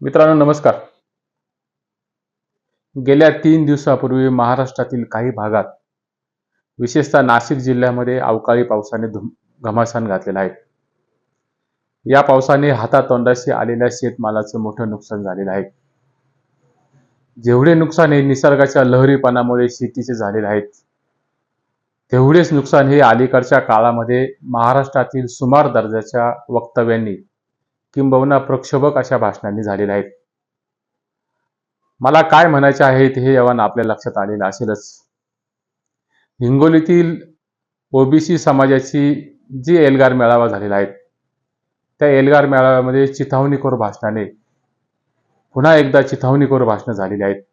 मित्रांनो नमस्कार. गेल्या 3 दिवसापूर्वी महाराष्ट्रातील काही भागात, विशेषतः नाशिक जिल्ह्यामध्ये अवकाळी पावसाने घमासान घातलेला आहे. या पावसाने हातातोंडाशी आलेल्या शेतमालाचं मोठं नुकसान झालेलं आहे. जेवढे नुकसान हे निसर्गाच्या लहरीपणामुळे शेतीचे झालेले आहेत, तेवढेच नुकसान हे अलीकडच्या काळामध्ये महाराष्ट्रातील सुमार दर्जाच्या वक्तव्यांनी किंबहुना प्रक्षोभक अशा भाषणांनी झालेले आहेत. मला काय म्हणायचे आहे हे यावरून आपल्या लक्षात आलेलं असेलच. हिंगोलीतील ओबीसी समाजाची जी एल्गार मेळावा झालेला आहे, त्या एल्गार मेळाव्यामध्ये चिथावणीखोर भाषणाने पुन्हा एकदा चिथावणीखोर भाषणं झालेली आहेत.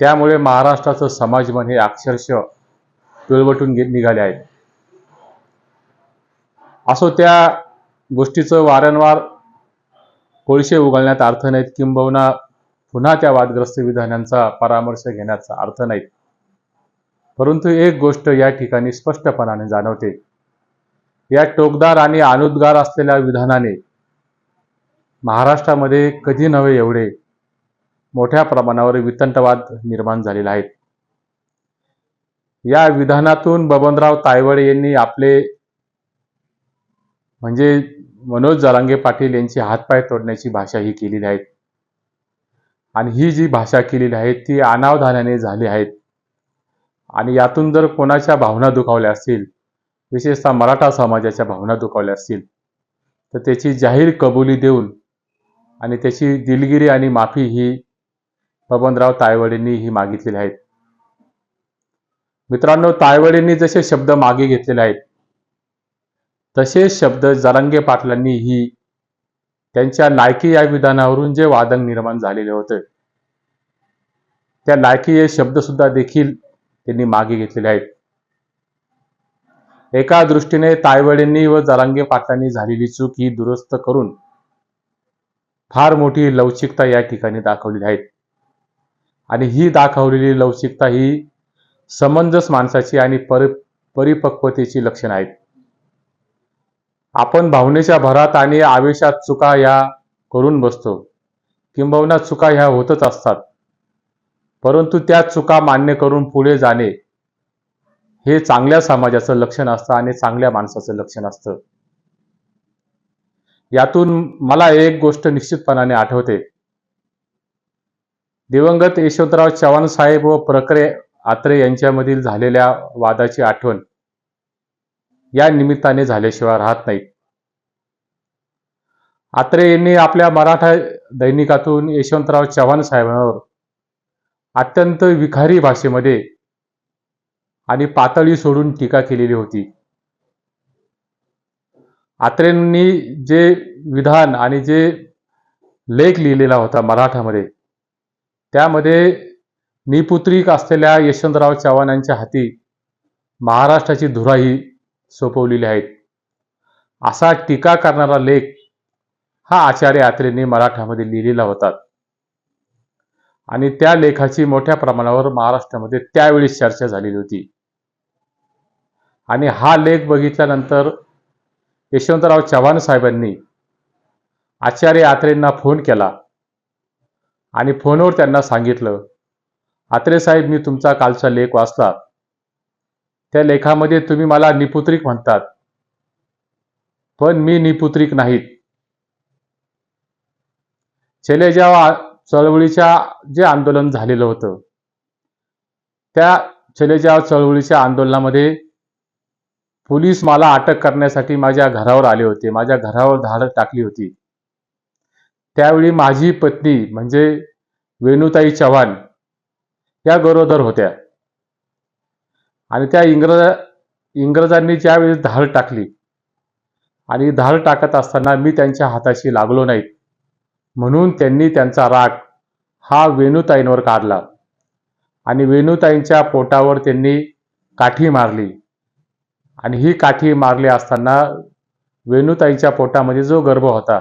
त्यामुळे महाराष्ट्राचं समाजमन हे अक्षरशः पिळवटून निघाले आहेत. असो, त्या गोष्टीचं वारंवार कोळशे उघडण्यात अर्थ नाहीत, किंबहुना पुन्हा त्या वादग्रस्त विधानांचा परामर्श घेण्याचा अर्थ नाही. परंतु एक गोष्ट या ठिकाणी स्पष्टपणाने जाणवते. या टोकदार आणि अनुद्गार असलेल्या विधानाने महाराष्ट्रामध्ये कधी नव्हे एवढे मोठ्या प्रमाणावर वितंडवाद निर्माण झालेला आहे. या विधानातून बबनराव तायवाडे यांनी आपले म्हणजे मनोज जरांगे पाटील यांची हातपाय तोडण्याची भाषा ही केलेली आहे. आणि ही जी भाषा केलेली आहे ती अनावधानाने झाली आहेत. आणि यातून जर कोणाच्या भावना दुखावल्या असतील, विशेषतः मराठा समाजाच्या भावना दुखावल्या असतील, तर त्याची जाहीर कबुली देऊन आणि त्याची दिलगिरी आणि माफी ही बबनराव तायवाडेंनी ही मागितलेली आहेत. मित्रांनो, तायवाडेंनी जसे शब्द मागे घेतलेले आहेत, तसेच शब्द जरांगे पाटलांनी ही त्यांच्या लायकी या विधानावरून जे वादंग निर्माण झालेले होते, त्या लायकी हे शब्द सुद्धा देखील त्यांनी मागे घेतलेले आहेत. एका दृष्टीने तायवाडेंनी व जरांगे पाटलांनी झालेली चूक ही दुरुस्त करून फार मोठी लवचिकता या ठिकाणी दाखवलेली आहे. आणि ही दाखवलेली लवचिकता ही समंजस माणसाची आणि परिपक्वतेची लक्षण आहेत. आपण भावनेच्या भरात आणि आवेशात चुका ह्या करून बसतो, किंबहुना चुका ह्या होतच असतात. परंतु त्या चुका मान्य करून पुढे जाणे हे चांगल्या समाजाचं लक्षण असतं आणि चांगल्या माणसाचं लक्षण असतं. यातून मला एक गोष्ट निश्चितपणाने आठवते. दिवंगत यशवंतराव चव्हाण साहेब व प्रखरे आत्रे यांच्यामधील झालेल्या वादाची आठवण या निमित्ताने झाल्याशिवाय राहत नाही. आत्रे यांनी आपल्या मराठा दैनिकातून यशवंतराव चव्हाण साहेबांवर अत्यंत विखारी भाषेमध्ये आणि पातळी सोडून टीका केलेली होती. आत्रेंनी जे विधान आणि जे लेख लिहिलेला होता मराठामध्ये, त्यामध्ये निपुत्रिक असलेल्या यशवंतराव चव्हाणांच्या हाती महाराष्ट्राची धुराही सोपवलेली आहे. असा टीका करणारा लेख हा आचार्य आत्रेंनी मराठामध्ये लिहिलेला होता. आणि त्या लेखाची मोठ्या प्रमाणावर महाराष्ट्रामध्ये त्यावेळी चर्चा झालेली होती. आणि हा लेख बघितल्यानंतर यशवंतराव चव्हाण साहेबांनी आचार्य आत्रेंना फोन केला आणि फोनवर त्यांना सांगितलं, आत्रे साहेब, मी तुमचा कालचा लेख वाचला. त्या लेखामध्ये तुम्ही मला निपुत्रिक म्हणतात, पण मी निपुत्रिक नाहीत. छेलेजाव चळवळीच्या जे आंदोलन झालेलं होतं, त्या छेलेजाव चळवळीच्या आंदोलनामध्ये पोलीस मला अटक करण्यासाठी माझ्या घरावर आले होते, माझ्या घरावर धाड टाकली होती. त्यावेळी माझी पत्नी म्हणजे वेणुताई चव्हाण या गरोदर होत्या. आणि त्या इंग्रजांनी ज्यावेळी धाड टाकली आणि धाड टाकत असताना मी त्यांच्या हाताशी लागलो नाही, म्हणून त्यांनी त्यांचा राग हा वेणुताईंवर काढला आणि वेणुताईंच्या पोटावर त्यांनी काठी मारली. आणि ही काठी मारली असताना वेणुताईंच्या पोटामध्ये जो गर्भ होता,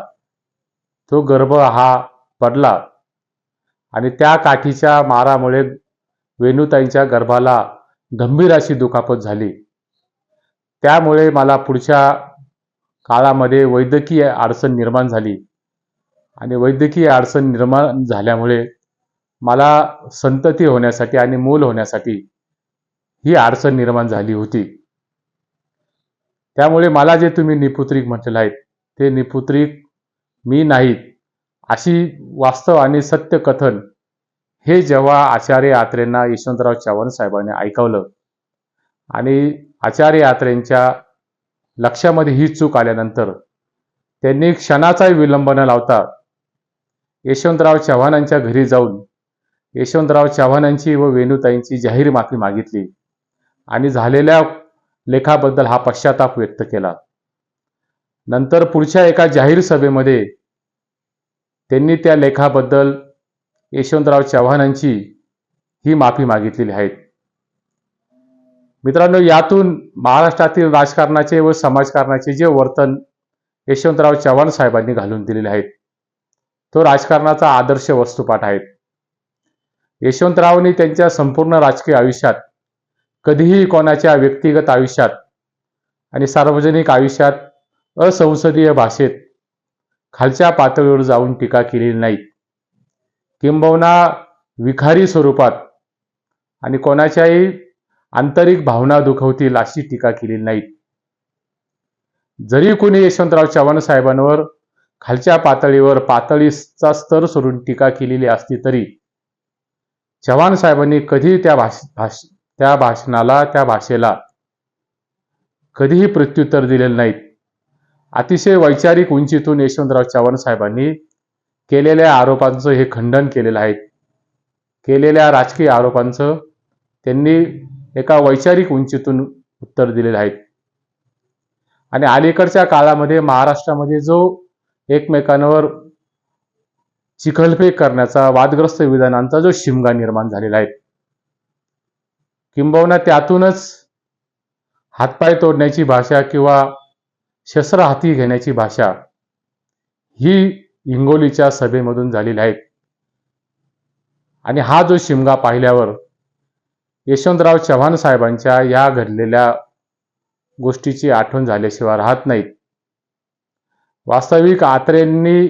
तो गर्भ हा पडला आणि त्या काठीच्या मारामुळे वेणुताईंच्या गर्भाला गंभीर अशी दुखापत झाली. त्यामुळे मला पुढच्या काळामध्ये वैद्यकीय अडचण निर्माण झाली आणि वैद्यकीय अडचण निर्माण झाल्यामुळे मला संतती होण्यासाठी आणि मूल होण्यासाठी ही अडचण निर्माण झाली होती. त्यामुळे मला जे तुम्ही निपुत्रिक म्हटलेलं आहे ते निपुत्रिक मी नाहीत अशी वास्तव आणि सत्य कथन हे जेव्हा आचार्य आत्रेंना यशवंतराव चव्हाण साहेबांनी ऐकवलं आणि आचार्य आत्रेंच्या लक्षामध्ये ही चूक आल्यानंतर त्यांनी क्षणाचाही विलंब न लावता यशवंतराव चव्हाणांच्या घरी जाऊन यशवंतराव चव्हाणांची व वेणुताईंची जाहीर माफी मागितली आणि झालेल्या लेखाबद्दल हा पश्चाताप व्यक्त केला. नंतर पुढच्या एका जाहीर सभेमध्ये त्यांनी त्या लेखाबद्दल यशवंतराव चव्हाणांची ही माफी मागितलेली आहे. मित्रांनो, यातून महाराष्ट्रातील राजकारणाचे व समाजकारणाचे जे वर्तन यशवंतराव चव्हाण साहेबांनी घालून दिलेले आहेत तो राजकारणाचा आदर्श वस्तुपाठ आहे. यशवंतरावांनी त्यांच्या संपूर्ण राजकीय आयुष्यात कधीही कोणाच्या व्यक्तिगत आयुष्यात आणि सार्वजनिक आयुष्यात असंसदीय भाषेत खालच्या पातळीवर जाऊन टीका केलेली नाही. किंबहुना विखारी स्वरूपात आणि कोणाच्याही आंतरिक भावना दुखवतील अशी टीका केलेली नाही. जरी कोणी यशवंतराव चव्हाण साहेबांवर खालच्या पातळीवर पातळीचा स्तर सोडून टीका केलेली असती तरी चव्हाण साहेबांनी कधी त्या भाषणाला त्या भाषेला कधीही प्रत्युत्तर दिलेलं नाही. अतिशय वैचारिक उंचीतून यशवंतराव चव्हाण साहेबांनी केलेल्या आरोपांचं हे खंडन केलेलं आहे. केलेल्या राजकीय आरोपांचं त्यांनी एका वैचारिक उंचीतून उत्तर दिलेलं आहे. आणि अलीकडच्या काळामध्ये महाराष्ट्रामध्ये जो एकमेकांवर चिखलफेक करण्याचा वादग्रस्त विधानांचा जो शिमगा निर्माण झालेला आहे किंबहुना त्यातूनच हातपाय तोडण्याची भाषा किंवा शस्त्र हाती घेण्याची भाषा ही हिंगोलीच्या सभेमधून झालेली आहे. आणि हा जो शिमगा पाहिल्यावर यशवंतराव चव्हाण साहेबांच्या या घडलेल्या गोष्टीची आठवण झाल्याशिवाय राहत नाहीत. वास्तविक आत्रेंनी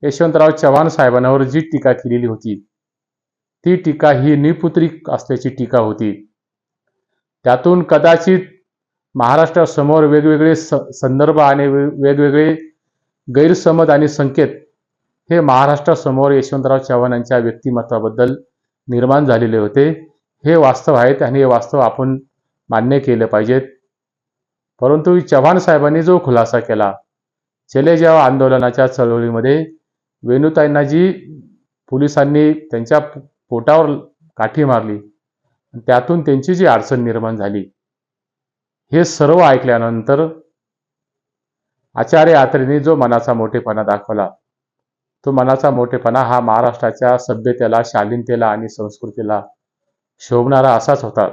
यशवंतराव चव्हाण साहेबांवर जी टीका केलेली होती ती टीका ही निपुत्रिक असल्याची टीका होती. त्यातून कदाचित महाराष्ट्रासमोर वेगवेगळे संदर्भ आणि वेगवेगळे गैरसमज आणि संकेत हे महाराष्ट्रासमोर यशवंतराव चव्हाणांच्या व्यक्तिमत्वाबद्दल निर्माण झालेले होते. हे वास्तव आहेत आणि हे वास्तव आपण मान्य केलं पाहिजेत. परंतु चव्हाण साहेबांनी जो खुलासा केला चले जाव आंदोलनाच्या चळवळीमध्ये वेणुताईंना जी पोलिसांनी त्यांच्या पोटावर काठी मारली त्यातून त्यांची जी अडचण निर्माण झाली हे सर्व ऐकल्यानंतर आचार्य आत्रेंनी जो मनाचा मोठेपणा दाखवला तो मनाचा मोठेपणा हा महाराष्ट्राच्या सभ्यतेला, शालीनतेला आणि संस्कृतीला शोभणारा असाच होता.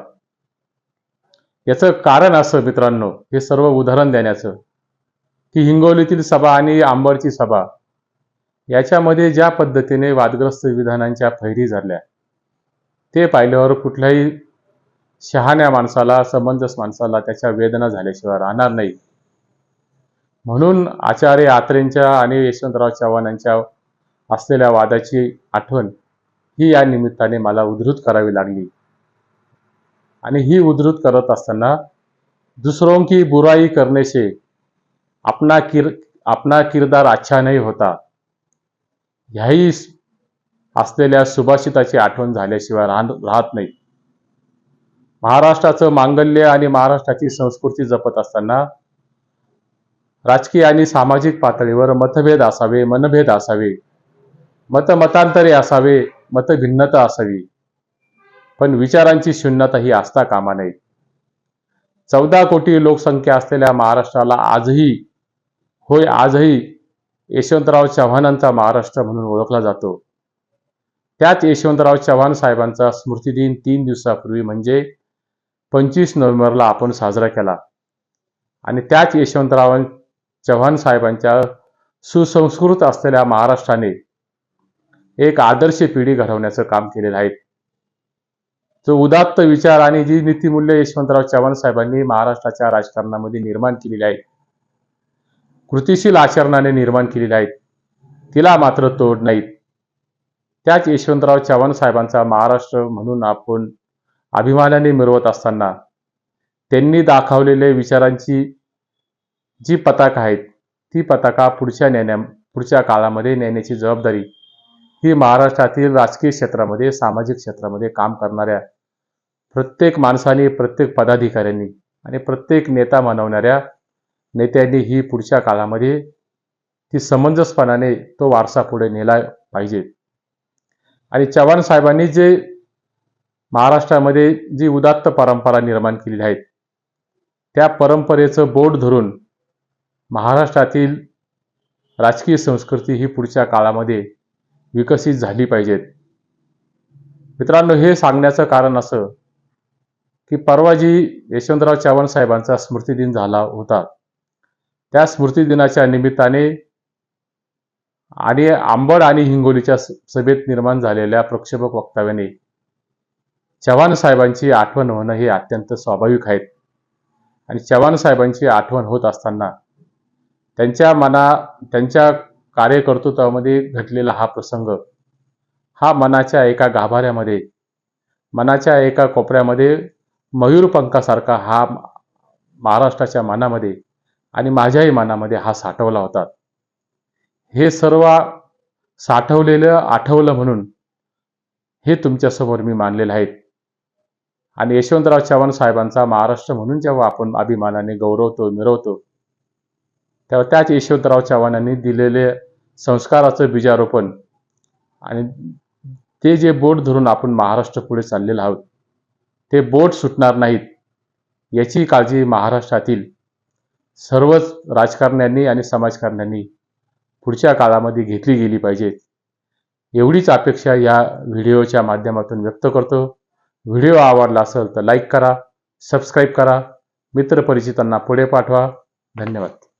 याचं कारण असं मित्रांनो, हे सर्व उदाहरण देण्याचं की हिंगोलीतील सभा आणि अंबडची सभा याच्यामध्ये ज्या पद्धतीने वादग्रस्त विधानांच्या फैरी झाल्या ते पाहिल्यावर कुठल्याही शहाण्या माणसाला, समंजस माणसाला त्याच्या वेदना झाल्याशिवाय राहणार नाही. म्हणून आचार्य आत्रेंच्या आणि यशवंतराव चव्हाणांच्या असलेल्या वादाची आठवण ही या निमित्ताने मला उद्धृत करावी लागली. आणि ही उद्धृत करत असताना दुसरों की बुराई करने से अपना किरदार अच्छा नहीं होता ह्याही असलेल्या सुभाषिताची आठवण झाल्याशिवाय राहत नाही. महाराष्ट्राचं मांगल्य आणि महाराष्ट्राची संस्कृती जपत असताना राजकीय आणि सामाजिक पातळीवर मतभेद असावे, मनभेद असावे, मतांतरे असावे, मतभिन्नता असावी, पण विचारांची शून्यता ही असता कामा नये. 14 कोटी लोकसंख्या असलेल्या महाराष्ट्राला आजही यशवंतराव चव्हाणांचा महाराष्ट्र म्हणून ओळखला जातो. त्याच यशवंतराव चव्हाण साहेबांचा स्मृतिदिन 3 दिवसापूर्वी म्हणजे 25 नोव्हेंबरला आपण साजरा केला. आणि त्याच यशवंतराव चव्हाण साहेबांच्या सुसंस्कृत असलेल्या महाराष्ट्राने एक आदर्श पिढी घडवण्याचं काम केलेलं आहे. जो उदात्त विचार आणि जी नीतिमूल्य यशवंतराव चव्हाण साहेबांनी महाराष्ट्राच्या राजकारणामध्ये निर्माण केलेली आहेत, कृतिशील आचरणाने निर्माण केलेली आहेत, तिला मात्र तोड नाहीत. त्याच यशवंतराव चव्हाण साहेबांचा महाराष्ट्र म्हणून आपण अभिमानाने मिरवत असताना त्यांनी दाखवलेल्या विचारांची जी पताका आहेत ती पताका पुढच्या काळामध्ये नेण्याची जबाबदारी ही महाराष्ट्रातील राजकीय क्षेत्रामध्ये, सामाजिक क्षेत्रामध्ये काम करणाऱ्या प्रत्येक माणसाने, प्रत्येक पदाधिकाऱ्यांनी आणि प्रत्येक नेता म्हणवणाऱ्या नेत्यांनी ही पुढच्या काळामध्ये ती समंजसपणाने तो वारसा पुढे नेला पाहिजे. आणि चव्हाण साहेबांनी जे महाराष्ट्रामध्ये जी उदात्त परंपरा निर्माण केलेली आहेत त्या परंपरेचं बोट धरून महाराष्ट्रातील राजकीय संस्कृती ही पुढच्या काळामध्ये विकसित झाली पाहिजेत. मित्रांनो, हे सांगण्याचं कारण असं की परवा जी यशवंतराव चव्हाण साहेबांचा स्मृतिदिन झाला होता त्या स्मृतिदिनाच्या निमित्ताने आणि अंबड आणि हिंगोलीच्या सभेत निर्माण झालेल्या प्रक्षोभक वक्तव्याने चव्हाण साहेबांची आठवण होणं हे अत्यंत स्वाभाविक आहे. आणि चव्हाण साहेबांची आठवण होत असताना त्यांच्या कार्यकर्तृत्वामध्ये घडलेला हा प्रसंग हा मनाच्या एका गाभाऱ्यामध्ये, मनाच्या एका कोपऱ्यामध्ये मयूरपंखासारखा हा महाराष्ट्राच्या मनामध्ये आणि माझ्याही मनामध्ये हा साठवला होता. हे सर्व साठवलेलं आठवलं म्हणून हे तुमच्यासमोर मी मांडलेलं आहे. आणि यशवंतराव चव्हाण साहेबांचा महाराष्ट्र म्हणून जेव्हा आपण अभिमानाने गौरवतो, मिरवतो, तेव्हा त्याच यशवंतराव चव्हाणांनी दिलेले संस्काराचं बीजारोपण आणि ते जे बोट धरून आपण महाराष्ट्र पुढे चाललेलो आहोत ते बोट सुटणार नाहीत याची काळजी महाराष्ट्रातील सर्वच राजकारण्यांनी आणि समाजकारण्यांनी पुढच्या काळामध्ये घेतली गेली पाहिजे. एवढीच अपेक्षा या व्हिडिओच्या माध्यमातून व्यक्त करतो. व्हिडिओ आवडला असेल तर लाईक करा, सबस्क्राईब करा, मित्रपरिचितांना पुढे पाठवा. धन्यवाद.